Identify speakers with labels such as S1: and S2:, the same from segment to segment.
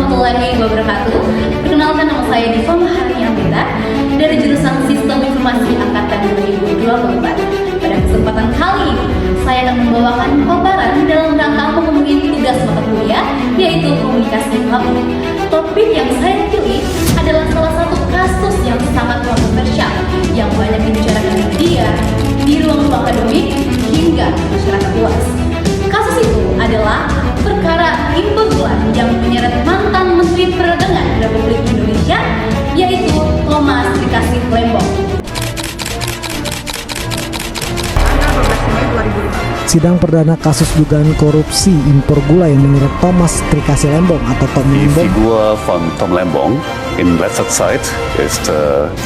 S1: warahmatullahi wabarakatuh. Perkenalkan, nama saya Diva Maharani Amrita dari jurusan Sistem Informasi Angkatan 2024. Pada kesempatan kali ini, saya akan membawakan paparan dalam rangka memenuhi tugas mata kuliah, yaitu komunikasi publik. Topik yang saya pilih adalah salah satu kasus yang sangat kontroversial yang banyak dibicarakan di media, di ruang akademik, hingga masyarakat luas. Kasus itu adalah perkara impor gula yang menyeret mantan Menteri Perdagangan Republik Indonesia, yaitu Thomas Dikasih Lembong.
S2: Sidang perdana kasus dugaan korupsi impor gula yang menyeret Thomas Trikasih Lembong atau Tom
S3: Die
S2: Lembong.
S3: Figur von Tom Lembong in letzter Zeit ist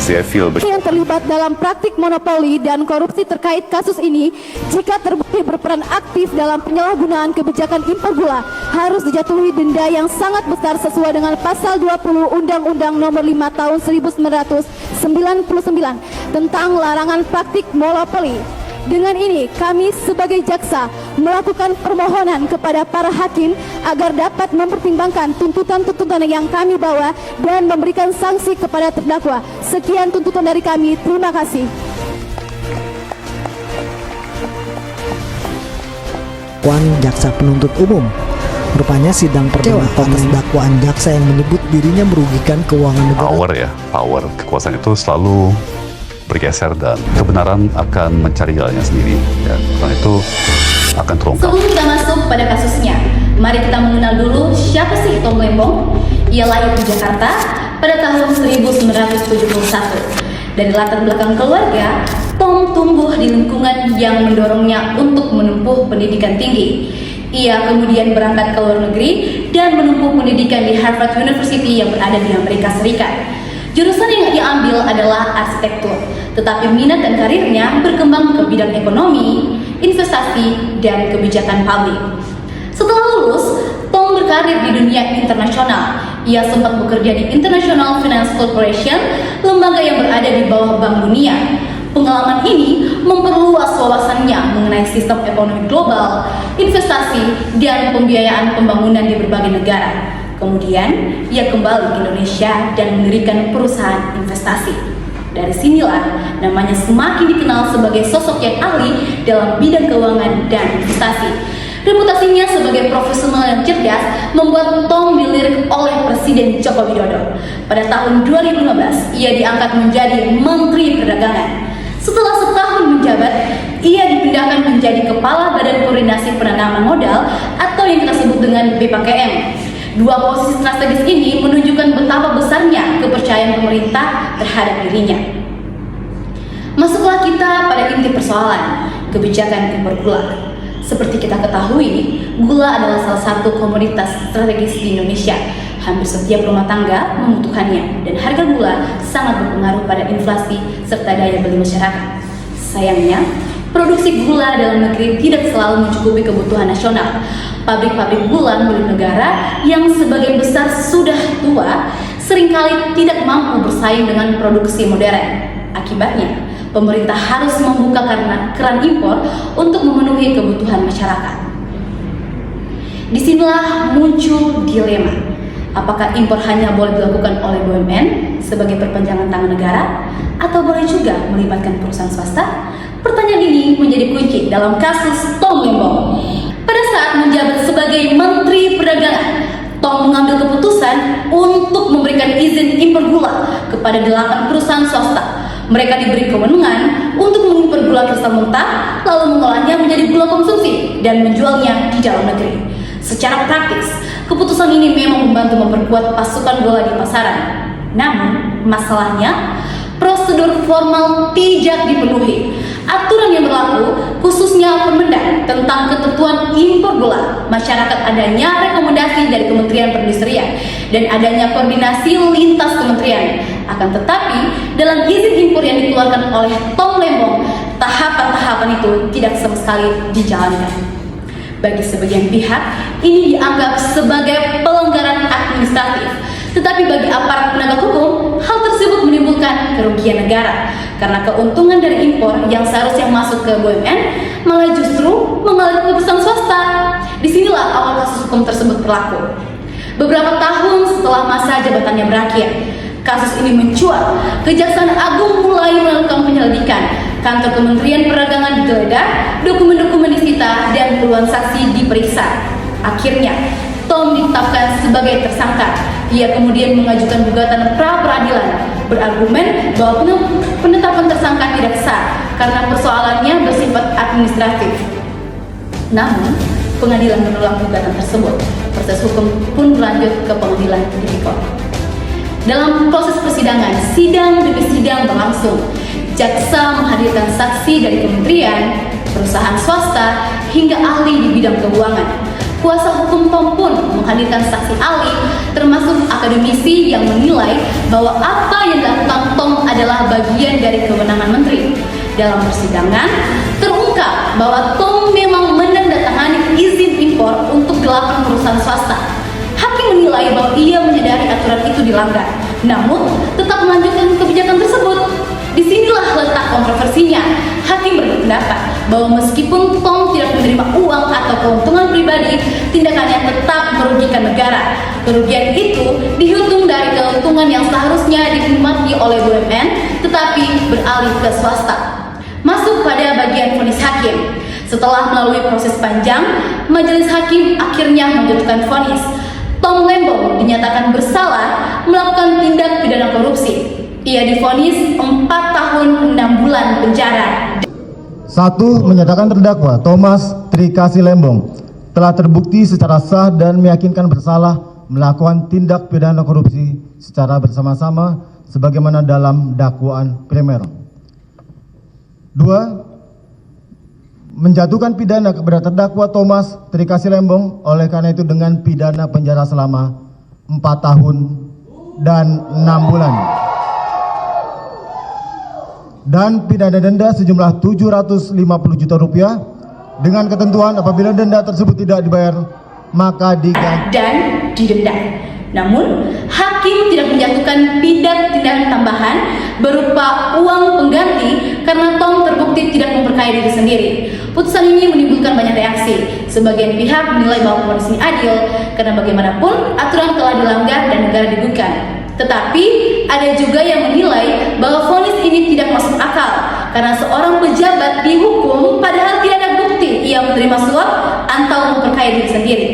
S3: sehr viel
S4: yang terlibat dalam praktik monopoli dan korupsi terkait kasus ini, jika terbukti berperan aktif dalam penyalahgunaan kebijakan impor gula, harus dijatuhi denda yang sangat besar sesuai dengan pasal 20 Undang-Undang Nomor 5 Tahun 1999 tentang larangan praktik monopoli. Dengan ini, kami sebagai jaksa melakukan permohonan kepada para hakim agar dapat mempertimbangkan tuntutan-tuntutan yang kami bawa dan memberikan sanksi kepada terdakwa. Sekian tuntutan dari kami. Terima kasih.
S2: Dakwaan jaksa penuntut umum. Rupanya sidang perdana atas dakwaan jaksa yang menyebut dirinya merugikan keuangan negara.
S3: power kekuasaan itu selalu bergeser dan kebenaran akan mencari jalannya sendiri. Ya, karena itu akan terungkap.
S1: Sebelum kita masuk pada kasusnya, mari kita mengenal dulu siapa sih Tom Lembong. Ia lahir di Jakarta pada tahun 1971. Dari latar belakang keluarga, Tom tumbuh di lingkungan yang mendorongnya untuk menempuh pendidikan tinggi. Ia kemudian berangkat ke luar negeri dan menempuh pendidikan di Harvard University yang berada di Amerika Serikat. Jurusan yang ia ambil adalah arsitektur, tetapi minat dan karirnya berkembang ke bidang ekonomi, investasi, dan kebijakan publik. Setelah lulus, Tom berkarir di dunia internasional. Ia sempat bekerja di International Finance Corporation, lembaga yang berada di bawah Bank Dunia. Pengalaman ini memperluas wawasannya mengenai sistem ekonomi global, investasi, dan pembiayaan pembangunan di berbagai negara. Kemudian, ia kembali ke Indonesia dan mendirikan perusahaan investasi. Dari sinilah namanya semakin dikenal sebagai sosok yang ahli dalam bidang keuangan dan investasi. Reputasinya sebagai profesional yang cerdas membuat Tom dilirik oleh Presiden Joko Widodo. Pada tahun 2015, ia diangkat menjadi Menteri Perdagangan. Setelah setahun menjabat, ia dipindahkan menjadi Kepala Badan Koordinasi Penanaman Modal atau yang kita sebut dengan BPKM. Dua posisi strategis ini menunjukkan betapa besarnya kepercayaan pemerintah terhadap dirinya. Masuklah kita pada inti persoalan, kebijakan impor gula. Seperti kita ketahui, gula adalah salah satu komoditas strategis di Indonesia. Hampir setiap rumah tangga membutuhkannya, dan harga gula sangat berpengaruh pada inflasi serta daya beli masyarakat. Sayangnya, produksi gula dalam negeri tidak selalu mencukupi kebutuhan nasional. Pabrik-pabrik gula milik negara yang sebagian besar sudah tua seringkali tidak mampu bersaing dengan produksi modern. Akibatnya, pemerintah harus membuka keran impor untuk memenuhi kebutuhan masyarakat. Disinilah muncul dilema. Apakah impor hanya boleh dilakukan oleh BUMN sebagai perpanjangan tangan negara, atau boleh juga melibatkan perusahaan swasta? Pertanyaan ini menjadi kunci dalam kasus Tom Lembong. Pada saat menjabat sebagai Menteri Perdagangan, Tom mengambil keputusan untuk memberikan izin impor gula kepada 8 perusahaan swasta. Mereka diberi kewenangan untuk mengimpor gula kristal mentah, lalu mengolahnya menjadi gula konsumsi dan menjualnya di dalam negeri. Secara praktis, keputusan ini memang membantu memperkuat pasukan gula di pasaran. Namun, masalahnya, prosedur formal tidak dipenuhi. Aturan yang berlaku, khususnya Permendak tentang ketentuan impor gula, masyarakat adanya rekomendasi dari Kementerian Perindustrian dan adanya koordinasi lintas kementerian. Akan tetapi, dalam izin impor yang dikeluarkan oleh Tom Lembong, tahapan-tahapan itu tidak sama sekali dijalankan. Bagi sebagian pihak, ini dianggap sebagai pelanggaran administratif. Tetapi bagi aparat penegak hukum, hal tersebut menimbulkan kerugian negara karena keuntungan dari impor yang seharusnya masuk ke BUMN malah justru mengalir ke perusahaan swasta. Disinilah awal kasus hukum tersebut berlaku. Beberapa tahun setelah masa jabatannya berakhir, kasus ini mencuat. Kejaksaan Agung mulai melakukan penyelidikan. Kantor Kementerian Perdagangan digeledah, dokumen-dokumen disita, dan puluhan saksi diperiksa. Akhirnya, Tom ditetapkan sebagai tersangka. Ia kemudian mengajukan gugatan pra-peradilan, berargumen bahwa penetapan tersangka tidak sah karena persoalannya bersifat administratif. Namun, pengadilan menolak gugatan tersebut. Proses hukum pun berlanjut ke pengadilan tipikor. Dalam proses persidangan, sidang demi sidang berlangsung. Jaksa menghadirkan saksi dari kementerian, perusahaan swasta, hingga ahli di bidang keuangan. Kuasa hukum Tom pun menghadirkan saksi ahli, termasuk akademisi yang menilai bahwa apa yang dilakukan Tom adalah bagian dari kewenangan menteri. Dalam persidangan, terungkap bahwa Tom memang menandatangani izin impor untuk 8 perusahaan swasta. Hakim menilai bahwa ia menyadari aturan itu dilanggar, namun tetap melanjutkan kebijakan tersebut. Disinilah letak kontroversinya. Hakim berpendapat bahwa meskipun Tom tidak menerima uang atau keuntungan pribadi, tindakannya tetap merugikan negara. Kerugian itu dihitung dari keuntungan yang seharusnya dinikmati oleh BUMN, tetapi beralih ke swasta. Masuk pada bagian vonis hakim. Setelah melalui proses panjang, majelis hakim akhirnya menjatuhkan vonis. Tom Lembong dinyatakan bersalah melakukan tindak pidana korupsi. Ia divonis 4 tahun 6 bulan penjara.
S5: 1. Menyatakan terdakwa Thomas Trikasih Lembong telah terbukti secara sah dan meyakinkan bersalah melakukan tindak pidana korupsi secara bersama-sama sebagaimana dalam dakwaan primer. 2. Menjatuhkan pidana kepada terdakwa Thomas Trikasih Lembong oleh karena itu dengan pidana penjara selama 4 tahun dan 6 bulan. Dan pidana denda sejumlah 750 juta rupiah dengan ketentuan apabila denda tersebut tidak dibayar maka diganti
S1: dan didenda. Namun, hakim tidak menjatuhkan tindakan tambahan berupa uang pengganti karena Tom terbukti tidak memperkaya diri sendiri. Putusan ini menimbulkan banyak reaksi. Sebagian pihak menilai bahwa vonis ini adil karena bagaimanapun aturan telah dilanggar dan negara dirugikan. Tetapi ada juga yang menilai bahwa vonis ini tidak masuk akal karena seorang pejabat dihukum padahal tidak ada bukti ia menerima suap atau memperkaya diri sendiri.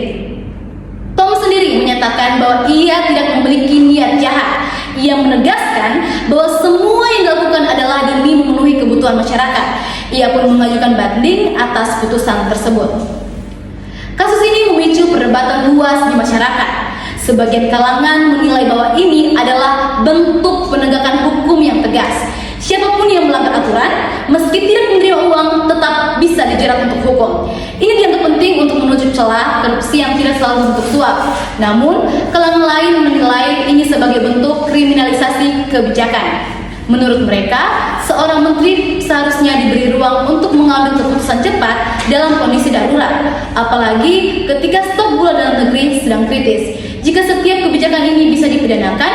S1: Tom sendiri menyatakan bahwa ia tidak memiliki niat jahat. Ia menegaskan bahwa semua yang dilakukan adalah demi memenuhi kebutuhan masyarakat. Ia pun mengajukan banding atas putusan tersebut. Kasus ini memicu perdebatan luas di masyarakat. Sebagian kalangan menilai bahwa ini adalah bentuk penegakan hukum yang tegas. Siapapun yang melanggar aturan, meski tidak menerima uang, tetap bisa dijerat untuk hukum. Ini dianggap penting untuk menuju celah korupsi yang tidak selalu bentuk suap. Namun, kalangan lain menilai ini sebagai bentuk kriminalisasi kebijakan. Menurut mereka, seorang menteri seharusnya diberi ruang untuk mengambil keputusan cepat dalam kondisi darurat, apalagi ketika stok gula dalam negeri sedang kritis. Jika setiap kebijakan ini bisa dipidanakan,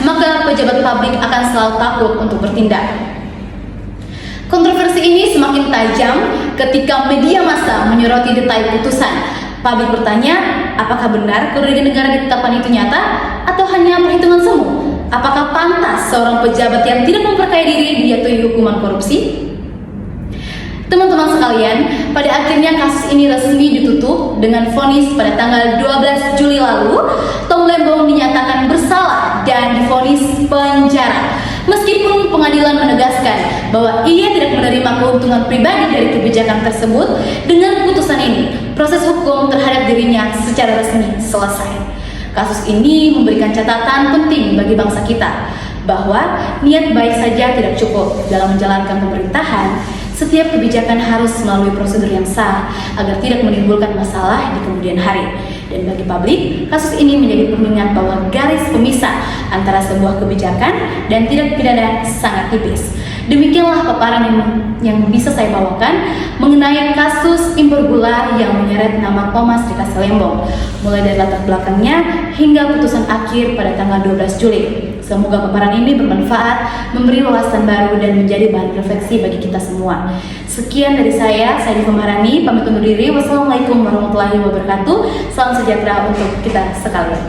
S1: maka pejabat publik akan selalu takut untuk bertindak. Kontroversi ini semakin tajam ketika media massa menyoroti detail putusan. Publik bertanya, apakah benar kerugian negara ditetapkan itu nyata atau hanya perhitungan semu? Apakah pantas seorang pejabat yang tidak memperkaya diri dijatuhi hukuman korupsi? Teman-teman sekalian, pada akhirnya kasus ini resmi ditutup dengan vonis pada tanggal 12 Juli lalu. Tom Lembong dinyatakan bersalah dan divonis penjara. Meskipun pengadilan menegaskan bahwa ia tidak menerima keuntungan pribadi dari kebijakan tersebut, dengan putusan ini, proses hukum terhadap dirinya secara resmi selesai. Kasus ini memberikan catatan penting bagi bangsa kita, bahwa niat baik saja tidak cukup dalam menjalankan pemerintahan. Setiap kebijakan harus melalui prosedur yang sah agar tidak menimbulkan masalah di kemudian hari. Dan bagi publik, kasus ini menjadi pengingat bahwa garis pemisah antara sebuah kebijakan dan tindak pidana sangat tipis. Demikianlah paparan yang bisa saya bawakan mengenai kasus impor gula yang menyeret nama Thomas Trikasih Lembong, mulai dari latar belakangnya hingga putusan akhir pada tanggal 12 Juli. Semoga paparan ini bermanfaat, memberi wawasan baru dan menjadi bahan refleksi bagi kita semua. Sekian dari saya Diva Maharani, pamit undur diri. Wassalamualaikum warahmatullahi wabarakatuh. Salam sejahtera untuk kita sekalian.